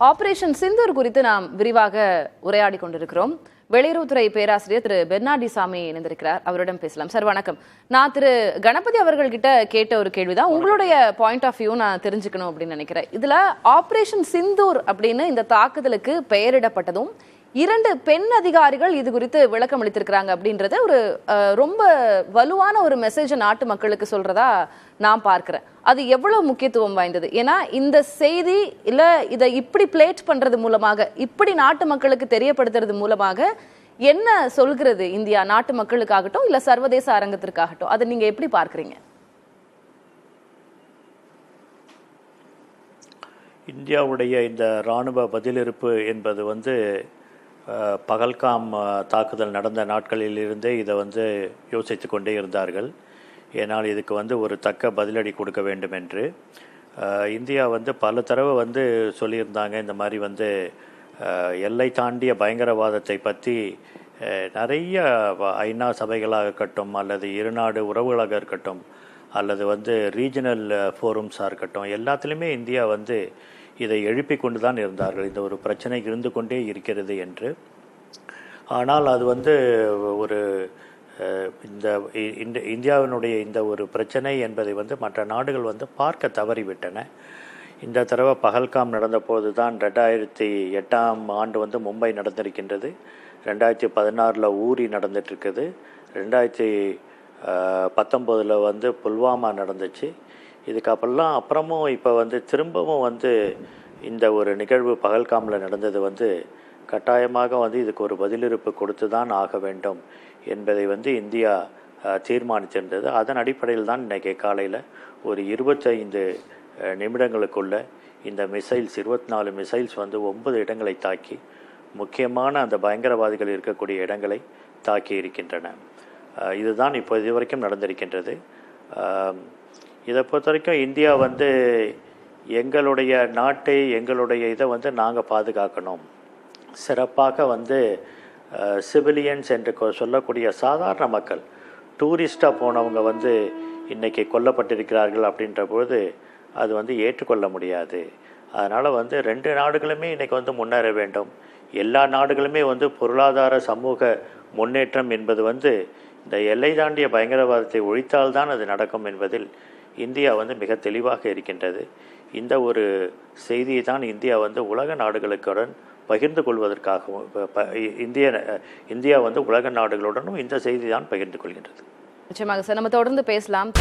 Operation Sindoor குறித்து நாம் விரிவாக உரையாடி கொண்டிருக்கிறோம். வெளியுறவுத்துறை பேராசிரியர் திரு பெர்னாடி சாமி இணைந்திருக்கிறார். அவரிடம் பேசலாம். சார் வணக்கம். நான் திரு கணபதி அவர்கள்கிட்ட கேட்ட ஒரு கேள்விதான், உங்களுடைய பாயிண்ட் ஆஃப் வியூ நான் தெரிஞ்சுக்கணும் அப்படின்னு நினைக்கிறேன். இதுல ஆபரேஷன் சிந்தூர் அப்படின்னு இந்த தாக்குதலுக்கு பெயரிடப்பட்டதும் 2 பெண் அதிகாரிகள் இது குறித்து விளக்கம் அளித்திருக்கிறாங்க அப்படின்றது ஒரு ரொம்ப வலுவான ஒரு மெசேஜ் நாட்டு மக்களுக்கு சொல்றதா நான் பார்க்கிறேன். அது எவ்வளவு முக்கியத்துவம் வாய்ந்தது? ஏன்னா இந்த செய்தி இல்ல இதை இப்படி பிளேட் பண்றது மூலமாக, இப்படி நாட்டு மக்களுக்கு தெரியப்படுத்துறது மூலமாக என்ன சொல்கிறது இந்தியா நாட்டு மக்களுக்காகட்டும் இல்ல சர்வதேச அரங்கத்திற்காகட்டும்? அதை நீங்க எப்படி பார்க்கறீங்க? இந்தியாவுடைய இந்த இராணுவ பதிலிருப்பு என்பது பகல்காம் தாக்குதல் நடந்த நாட்களிலிருந்தே இதை யோசித்து கொண்டே இருந்தார்கள். ஏனால் இதுக்கு ஒரு தக்க பதிலடி கொடுக்க வேண்டும் என்று இந்தியா பல தடவை சொல்லியிருந்தாங்க. இந்த மாதிரி எல்லை தாண்டிய பயங்கரவாதத்தை பற்றி நிறைய ஐநா சபைகளாக இருக்கட்டும், அல்லது இருநாடு உறவுகளாக இருக்கட்டும், அல்லது ரீஜனல் ஃபோரம்ஸாக இருக்கட்டும், எல்லாத்துலேயுமே இந்தியா இதை எழுப்பி கொண்டு தான் இருந்தார்கள். இந்த ஒரு பிரச்சனை இருந்து கொண்டே இருக்கிறது என்று. ஆனால் அது ஒரு இந்த இந்தியாவினுடைய இந்த ஒரு பிரச்சனை என்பதை மற்ற நாடுகள் பார்க்க தவறிவிட்டன. இந்த தடவை பகல்காம் நடந்த போது தான் 2008ஆம் ஆண்டு மும்பை நடந்திருக்கின்றது. 2016 ஊரி நடந்துட்டுருக்குது. 2019 புல்வாமா நடந்துச்சு. இதுக்கப்புறம் அப்புறமும் இப்போ திரும்பவும் இந்த ஒரு நிகழ்வு பகல்காமில் நடந்தது கட்டாயமாக இதுக்கு ஒரு பதிலிருப்பு கொடுத்து தான் ஆக வேண்டும் என்பதை இந்தியா தீர்மானித்திருந்தது. அதன் அடிப்படையில் தான் இன்றைக்கி காலையில் ஒரு 25 நிமிடங்களுக்குள்ள இந்த மிசைல்ஸ் 24 மிசைல்ஸ் 9 இடங்களை தாக்கி முக்கியமான அந்த பயங்கரவாதிகள் இருக்கக்கூடிய இடங்களை தாக்கி இருக்கின்றன. இதுதான் இப்போ இதுவரைக்கும் நடந்திருக்கின்றது. இதை பொறுத்த வரைக்கும் இந்தியா எங்களுடைய நாட்டை, எங்களுடைய இதை நாங்கள் பாதுகாக்கணும். சிறப்பாக சிவிலியன்ஸ் என்று சொல்லக்கூடிய சாதாரண மக்கள், டூரிஸ்டாக போனவங்க இன்றைக்கி கொல்லப்பட்டிருக்கிறார்கள் அப்படின்ற போது அது ஏற்றுக்கொள்ள முடியாது. அதனால் 2 நாடுகளுமே இன்றைக்கி முன்னேற வேண்டும். எல்லா நாடுகளுமே பொருளாதார சமூக முன்னேற்றம் என்பது இந்த எல்லை தாண்டிய பயங்கரவாதத்தை ஒழித்தால்தான் அது நடக்கும் என்பதில் இந்தியா மிக தெளிவாக இருக்கின்றது. இந்த ஒரு செய்தியை தான் இந்தியா உலக நாடுகளுடன் பகிர்ந்து கொள்வதற்காகவும் இந்தியா உலக நாடுகளுடனும் இந்த செய்தி தான் பகிர்ந்து கொள்கின்றது. நிச்சயமாக சார், நம்ம தொடர்ந்து பேசலாம்.